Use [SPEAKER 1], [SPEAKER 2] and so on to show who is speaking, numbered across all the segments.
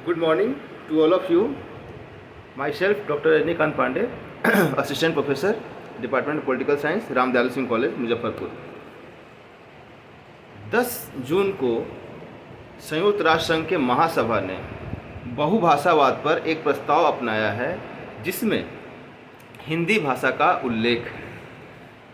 [SPEAKER 1] Good morning to all of you. Myself, Dr. Rajnikant Pandey, Assistant Professor, Department of Political Science, Ram Dayal Singh college, Muzaffarpur. 10 जून को संयुक्त राष्ट्र संघ के महासभा ने बहुभाषावाद पर एक प्रस्ताव अपनाया है, जिसमें हिंदी भाषा का उल्लेख है।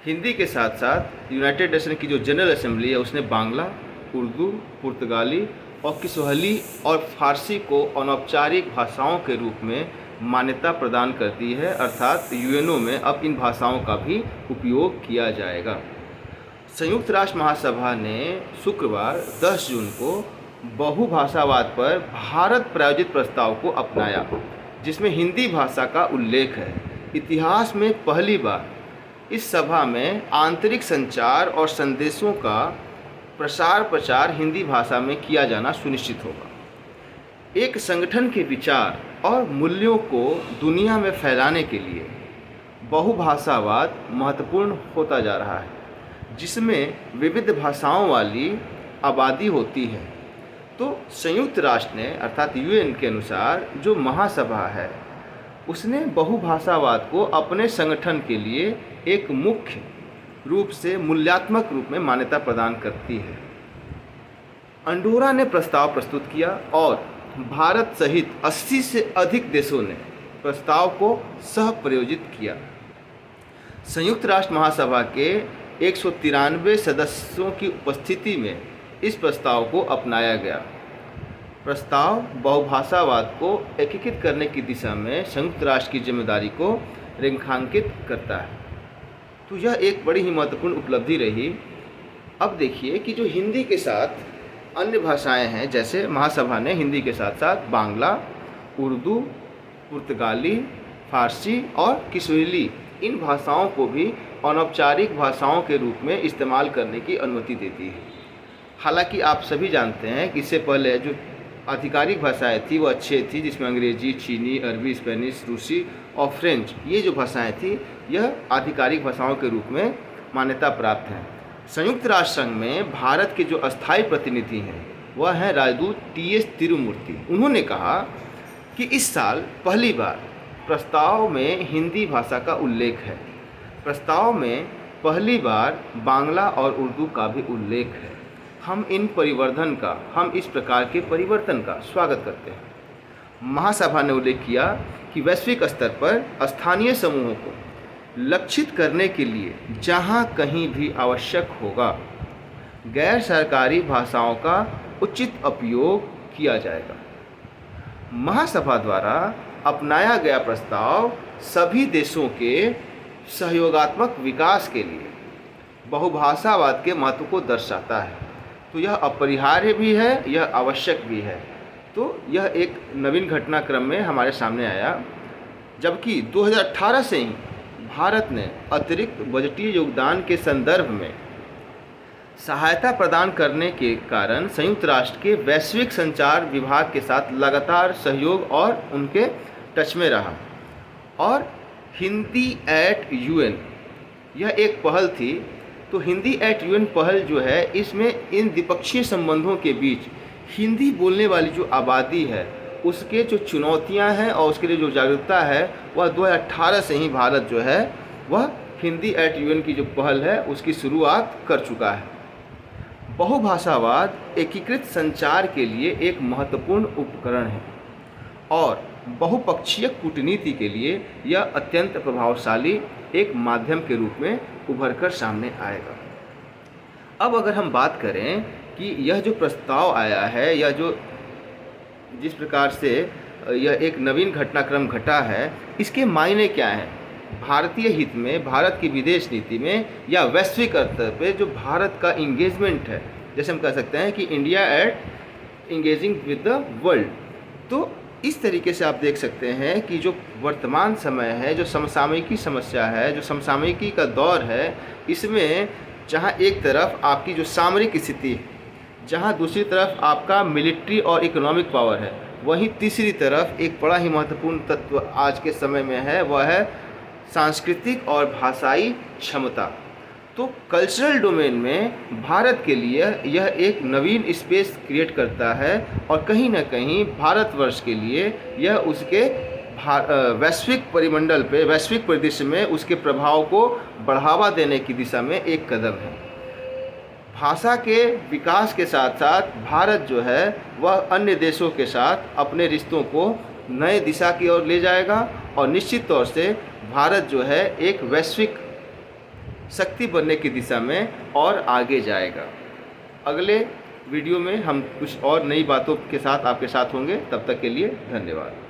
[SPEAKER 1] हिंदी के साथ साथ यूनाइटेड नेशन की जो जनरल असेंबली है उसने बांग्ला, उर्दू, पुर्तगाली और किस्वाहिली और फारसी को अनौपचारिक भाषाओं के रूप में मान्यता प्रदान कर दी है, अर्थात यूएनओ में अब इन भाषाओं का भी उपयोग किया जाएगा। संयुक्त राष्ट्र महासभा ने शुक्रवार 10 जून को बहुभाषावाद पर भारत प्रायोजित प्रस्ताव को अपनाया, जिसमें हिंदी भाषा का उल्लेख है। इतिहास में पहली बार इस सभा में आंतरिक संचार और संदेशों का प्रचार हिंदी भाषा में किया जाना सुनिश्चित होगा। एक संगठन के विचार और मूल्यों को दुनिया में फैलाने के लिए बहुभाषावाद महत्वपूर्ण होता जा रहा है, जिसमें विविध भाषाओं वाली आबादी होती है। तो संयुक्त राष्ट्र ने अर्थात यूएन के अनुसार जो महासभा है उसने बहुभाषावाद को अपने संगठन के लिए एक मुख्य रूप से मूल्यात्मक रूप में मान्यता प्रदान करती है। अंडोरा ने प्रस्ताव प्रस्तुत किया और भारत सहित 80 से अधिक देशों ने प्रस्ताव को सह प्रायोजित किया। संयुक्त राष्ट्र महासभा के 193 सदस्यों की उपस्थिति में इस प्रस्ताव को अपनाया गया। प्रस्ताव बहुभाषावाद को एकीकृत करने की दिशा में संयुक्त राष्ट्र की जिम्मेदारी को रेखांकित करता है। तो यह एक बड़ी ही महत्वपूर्ण उपलब्धि रही। अब देखिए कि जो हिंदी के साथ अन्य भाषाएं हैं, जैसे महासभा ने हिंदी के साथ साथ बांग्ला, उर्दू, पुर्तगाली, फारसी और किस्वाहिली इन भाषाओं को भी अनौपचारिक भाषाओं के रूप में इस्तेमाल करने की अनुमति देती है। हालांकि आप सभी जानते हैं कि इससे पहले जो आधिकारिक भाषाएं थी वो 6 थी, जिसमें अंग्रेजी, चीनी, अरबी, स्पेनिश, रूसी और फ्रेंच, ये जो भाषाएं थी यह आधिकारिक भाषाओं के रूप में मान्यता प्राप्त हैं। संयुक्त राष्ट्र संघ में भारत के जो अस्थायी प्रतिनिधि हैं वह हैं राजदूत TS तिरुमूर्ति। उन्होंने कहा कि इस साल पहली बार प्रस्ताव में हिंदी भाषा का उल्लेख है। प्रस्ताव में पहली बार बांग्ला और उर्दू का भी उल्लेख है। हम इस प्रकार के परिवर्तन का स्वागत करते हैं। महासभा ने उल्लेख किया कि वैश्विक स्तर पर स्थानीय समूहों को लक्षित करने के लिए जहां कहीं भी आवश्यक होगा, गैर सरकारी भाषाओं का उचित उपयोग किया जाएगा। महासभा द्वारा अपनाया गया प्रस्ताव सभी देशों के सहयोगात्मक विकास के लिए बहुभाषावाद के महत्व को दर्शाता है। तो यह अपरिहार्य भी है, यह आवश्यक भी है। तो यह एक नवीन घटनाक्रम में हमारे सामने आया, जबकि 2018 से ही भारत ने अतिरिक्त बजटीय योगदान के संदर्भ में सहायता प्रदान करने के कारण संयुक्त राष्ट्र के वैश्विक संचार विभाग के साथ लगातार सहयोग और उनके टच में रहा। और हिंदी एट यूएन यह एक पहल थी। तो हिंदी एट यूएन पहल जो है, इसमें इन द्विपक्षीय संबंधों के बीच हिंदी बोलने वाली जो आबादी है उसके जो चुनौतियां हैं और उसके लिए जो जागरूकता है वह 2018 से ही भारत जो है वह हिंदी एट यूएन की जो पहल है उसकी शुरुआत कर चुका है। बहुभाषावाद एकीकृत संचार के लिए एक महत्वपूर्ण उपकरण है और बहुपक्षीय कूटनीति के लिए यह अत्यंत प्रभावशाली एक माध्यम के रूप में उभर कर सामने आएगा। अब अगर हम बात करें कि यह जो प्रस्ताव आया है या जिस प्रकार से यह एक नवीन घटनाक्रम घटा है, इसके मायने क्या हैं भारतीय हित में, भारत की विदेश नीति में या वैश्विक स्तर पे जो भारत का इंगेजमेंट है, जैसे हम कह सकते हैं कि India at engaging with the world. तो इस तरीके से आप देख सकते हैं कि जो वर्तमान समय है, जो समसामयिकी समस्या है, जो समसामयिकी का दौर है, इसमें जहां एक तरफ आपकी जो सामरिक स्थिति है, जहां दूसरी तरफ आपका मिलिट्री और इकोनॉमिक पावर है, वहीं तीसरी तरफ एक बड़ा ही महत्वपूर्ण तत्व आज के समय में है, वह है सांस्कृतिक और भाषाई क्षमता। तो कल्चरल डोमेन में भारत के लिए यह एक नवीन स्पेस क्रिएट करता है और कहीं ना कहीं भारतवर्ष के लिए यह उसके वैश्विक परिमंडल पे, वैश्विक परिदृश्य में उसके प्रभाव को बढ़ावा देने की दिशा में एक कदम है। भाषा के विकास के साथ साथ भारत जो है वह अन्य देशों के साथ अपने रिश्तों को नए दिशा की ओर ले जाएगा और निश्चित तौर से भारत जो है एक वैश्विक शक्ति बनने की दिशा में और आगे जाएगा। अगले वीडियो में हम कुछ और नई बातों के साथ आपके साथ होंगे। तब तक के लिए धन्यवाद।